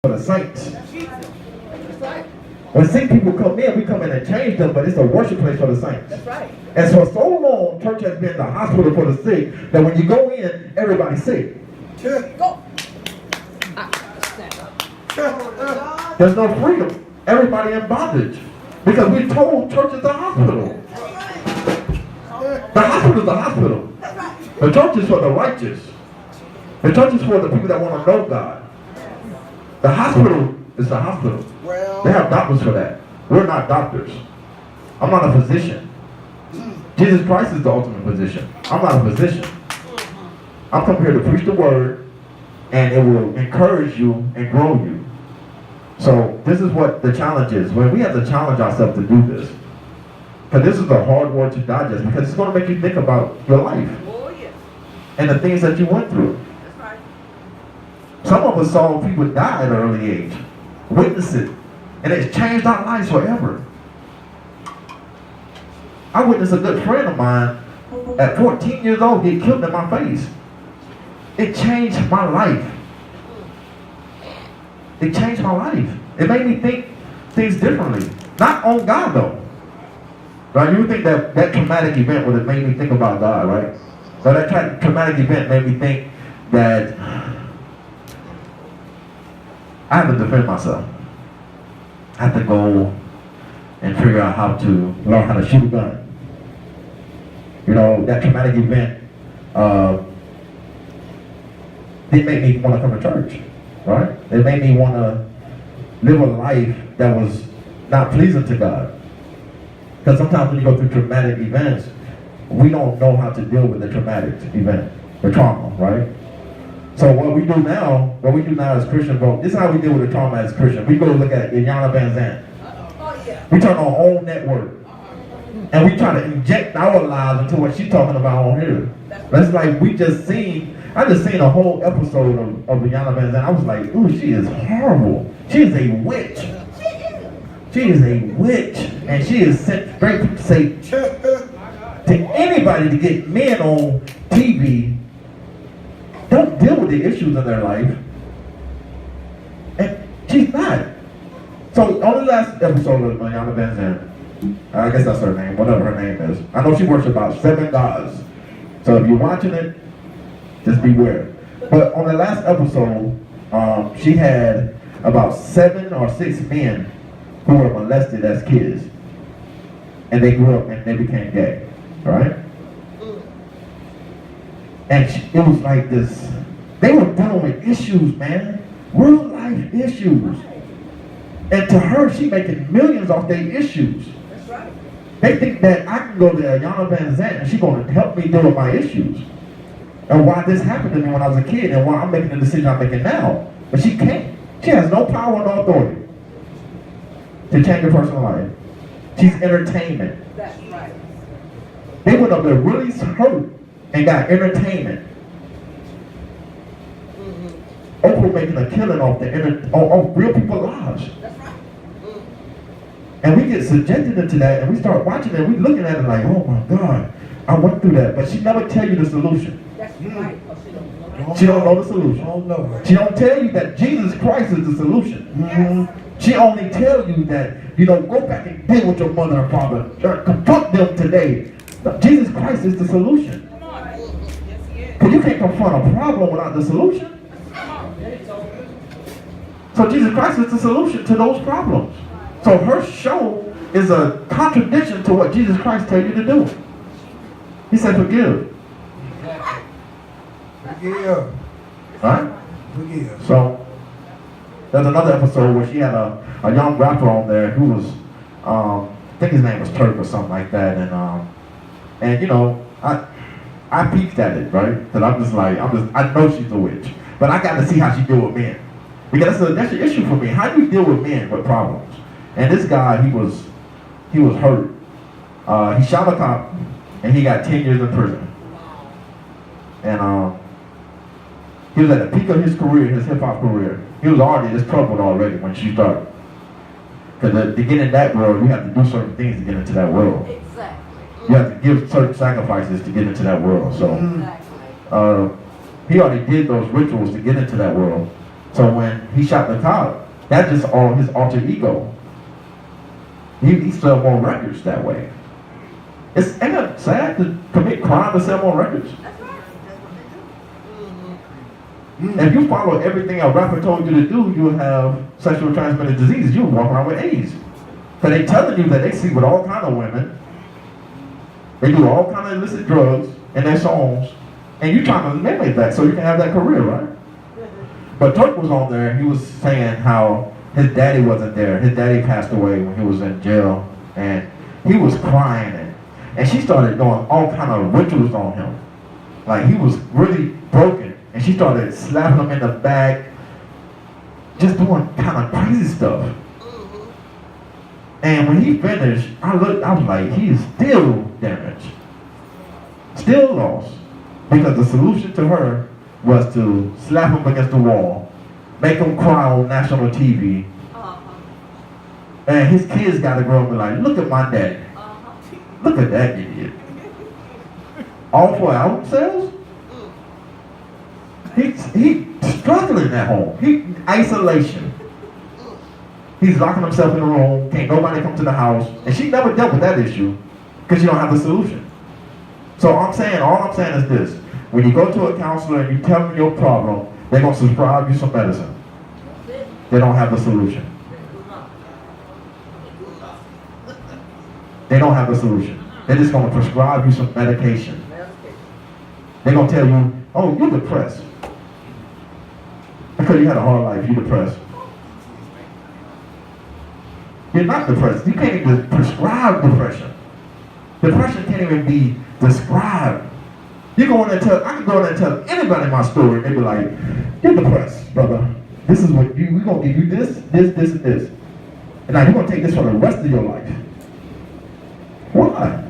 for the saints. When sick people come in, we come in and change them, but it's a worship place for the saints. That's right. And so long, church has been the hospital for the sick, that when you go in, everybody's sick. Go. There's no freedom. Everybody in bondage. Because we're told church is the hospital. The hospital is the hospital. The church is for the righteous. The church is for the people that want to know God. The hospital is the hospital. They have doctors for that. We're not doctors. I'm not a physician. Jesus Christ is the ultimate physician. I'm not a physician. I'm come here to preach the word, and it will encourage you and grow you. So this is what the challenge is. When we have to challenge ourselves to do this. Because this is a hard word to digest, because it's going to make you think about your life. Oh, yes. And the things that you went through. That's right. Some of us saw people die at an early age. Witness it. And it's changed our lives forever. I witnessed a good friend of mine at 14 years old get killed in my face. It changed my life. It changed my life. It made me think things differently. Not on God though. Right? You would think that that traumatic event would have made me think about God, right? So that traumatic event made me think that I have to defend myself. I have to go and figure out how to learn how to shoot a gun. You know, that traumatic event did make me want to come to church, right? It made me want to live a life that was not pleasing to God. Because sometimes when you go through traumatic events, we don't know how to deal with the traumatic event, the trauma, right? So what we do now as Christians, bro, this is how we deal with the trauma as Christians. We go look at Iyanla Vanzant. Oh, yeah. We turn on our own network. And we try to inject our lives into what she's talking about on here. That's like I just seen a whole episode of Iyanla Vanzant. I was like, ooh, she is horrible. She is a witch. She is a witch. And she is sent straight to say to anybody to get men on TV, don't deal with the issues in their life. And she's not. So on the last episode of Iyanla Vanzant, I guess that's her name, whatever her name is. I know she worships about 7 gods. So if you're watching it, just beware. But on the last episode, she had about 7 or 6 men who were molested as kids. And they grew up and they became gay, right? And it was like this, they were dealing with issues, man. Real life issues. And to her, she making millions off their issues. That's right. They think that I can go to Iyanla Vanzant and she's going to help me deal with my issues. And why this happened to me when I was a kid and why I'm making the decision I'm making now. But she can't. She has no power or authority to change a person's life. She's entertainment. That's right. They went up there really hurt and got entertainment. Oprah making a killing off off real people's lives. That's right. And we get subjected into that and we start watching it and we looking at it like, oh my God, I went through that. But she never tell you the solution. That's right. She don't know the solution. She don't tell you that Jesus Christ is the solution. She only tell you that, go back and deal with your mother and father. Confront them today. Jesus Christ is the solution. Because you can't confront a problem without the solution. So Jesus Christ is the solution to those problems. So her show is a contradiction to what Jesus Christ tell you to do. He said forgive. Forgive. Right? Forgive. So there's another episode where she had a young rapper on there who was, I think his name was Turk or something like that, and I peeked at it, right? Because I know she's a witch, but I got to see how she deal with men, because that's an issue for me. How do you deal with men with problems? And this guy, he was hurt. He shot a cop, and he got 10 years in prison. And he was at the peak of his career, his hip hop career. He was already just troubled already when she started. Because to get in that world, you have to do certain things to get into that world. Exactly. You have to give certain sacrifices to get into that world. So Exactly. he already did those rituals to get into that world. So when he shot the cop, that's just all his alter ego. He sold more records that way. Ain't that sad to commit crime to sell more records? That's right. If you follow everything a rapper told you to do, you'll have sexually transmitted diseases. You'll walk around with AIDS. So they telling you that they sleep with all kind of women. They do all kind of illicit drugs in their songs. And you trying to mimic that so you can have that career, right? But Turk was on there, he was saying how his daddy wasn't there. His daddy passed away when he was in jail. And he was crying. And she started doing all kind of rituals on him. Like he was really broken. And she started slapping him in the back. Just doing kind of crazy stuff. And when he finished, I was like, he is still damaged. Still lost. Because the solution to her was to slap him against the wall, make him cry on national TV, and his kids got to grow up and be like, look at my daddy. Look at that idiot. All for album sales? He's struggling at home. Isolation. He's locking himself in the room, can't nobody come to the house, and she never dealt with that issue because you don't have the solution. So all I'm saying is this. When you go to a counselor and you tell them your problem, they're going to prescribe you some medicine. They don't have the solution. They don't have the solution. They're just going to prescribe you some medication. They're going to tell you, oh, you're depressed. Because you had a hard life, you're depressed. You're not depressed. You can't even prescribe depression. Depression can't even be described. You go in and I can go in and tell anybody my story, they be like, you're depressed, brother. This is what we're gonna give you this, and this. And now you're gonna take this for the rest of your life. Why?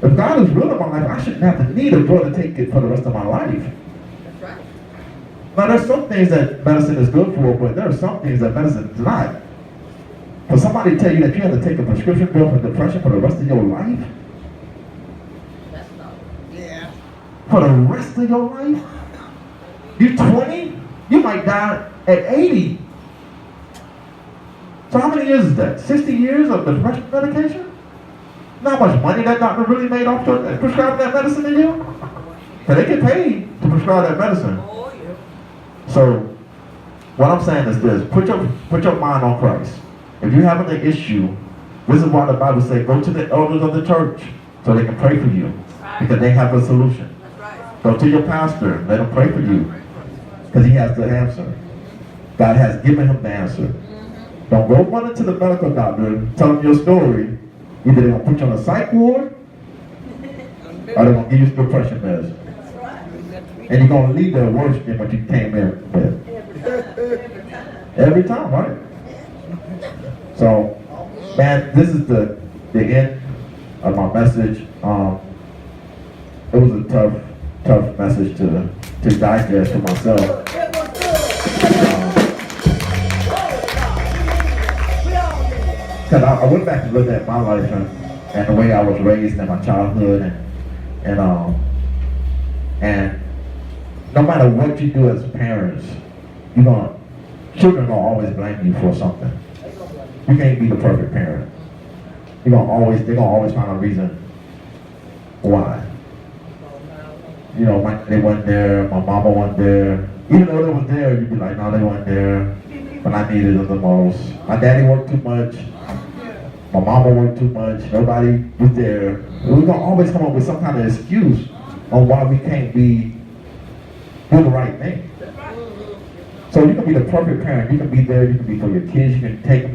If God is real in my life, I shouldn't have to need a drug to take it for the rest of my life. That's right. Now there's some things that medicine is good for, but there are some things that medicine is not. For somebody to tell you that you have to take a prescription pill for depression for the rest of your life? For the rest of your life? You're 20? You might die at 80. So how many years is that? 60 years of depression medication? Not much money that doctor really made off prescribing that medicine to you? Because they get paid to prescribe that medicine. So what I'm saying is this. Put your mind on Christ. If you're having an issue, this is why the Bible says, go to the elders of the church so they can pray for you. Because they have a solution. Go to your pastor, let him pray for you. Because he has the answer. God has given him the answer. Don't go running to the medical doctor, tell him your story. Either they're going to put you on a psych ward, or they're going to give you some depression medicine. And you're going to leave there worse than what you came in with. Every time, right? So, man, this is the end of my message. It was a tough message to digest for myself. Because I went back and looked at my life and the way I was raised in my childhood and no matter what you do as parents, children gonna always blame you for something. You can't be the perfect parent. They're gonna always find a reason why. You know, they weren't there, my mama wasn't there. Even though they was there, you'd be like, no, they weren't there when I needed them the most. My daddy worked too much. My mama worked too much. Nobody was there. We're gonna always come up with some kind of excuse on why we can't do the right thing. So you can be the perfect parent. You can be there. You can be for your kids. You can take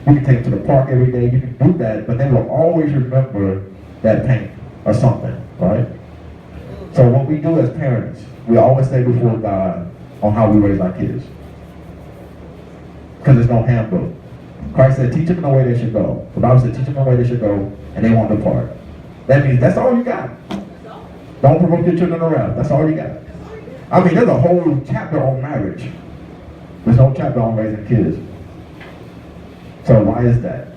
them to the park every day. You can do that, but they will always remember that pain or something, right? So what we do as parents, we always stay before God on how we raise our kids. Because there's no handbook. Christ said, teach them the way they should go. The Bible said, teach them the way they should go, and they won't depart. That means that's all you got. Don't provoke your children to wrath. That's all you got. I mean, there's a whole chapter on marriage. There's no chapter on raising kids. So why is that?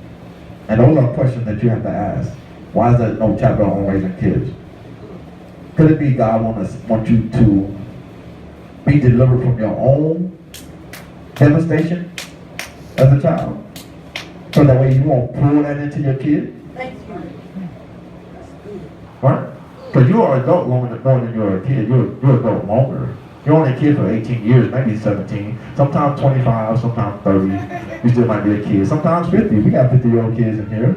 And those are questions that you have to ask. Why is there no chapter on raising kids? Could it be God want you to be delivered from your own devastation as a child. So that way you won't pull that into your kid. Thank you. Right? Because you are an adult longer more than you're a kid. You're an adult longer. You're only a kid for 18 years, maybe 17. Sometimes 25, sometimes 30. You still might be a kid. Sometimes 50. We got 50-year-old kids in here.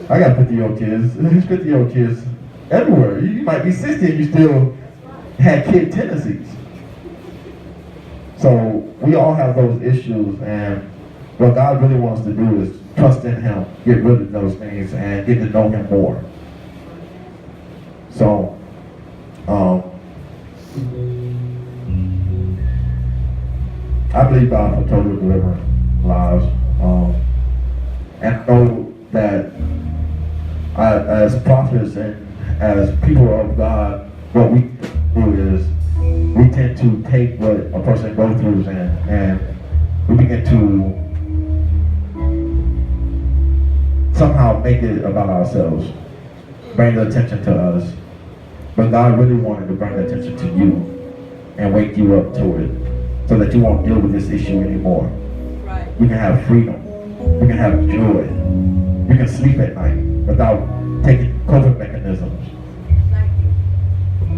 I got 50-year-old kids. There's 50-year-old kids everywhere. You might be 60 and you still had kid tendencies. So we all have those issues, and what God really wants to do is trust in Him, get rid of those things, and get to know Him more. So, I believe God for total deliverance lives, and I know that as prophets and as people of God, what we do is we tend to take what a person goes through and we begin to somehow make it about ourselves, bring the attention to us. But God really wanted to bring the attention to you and wake you up to it so that you won't deal with this issue anymore. Right. You can have freedom. You can have joy. You can sleep at night without taking coping mechanisms. Thank you.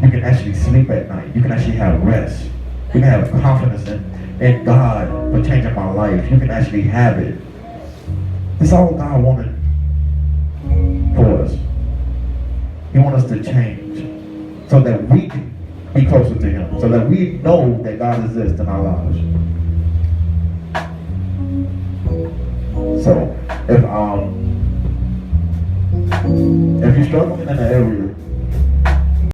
You can actually sleep at night. You can actually have rest. You can have confidence in God for changing my life. You can actually have it. This is all God wanted for us. He wants us to change so that we can be closer to Him, so that we know that God exists in our lives. So if you're struggling in an area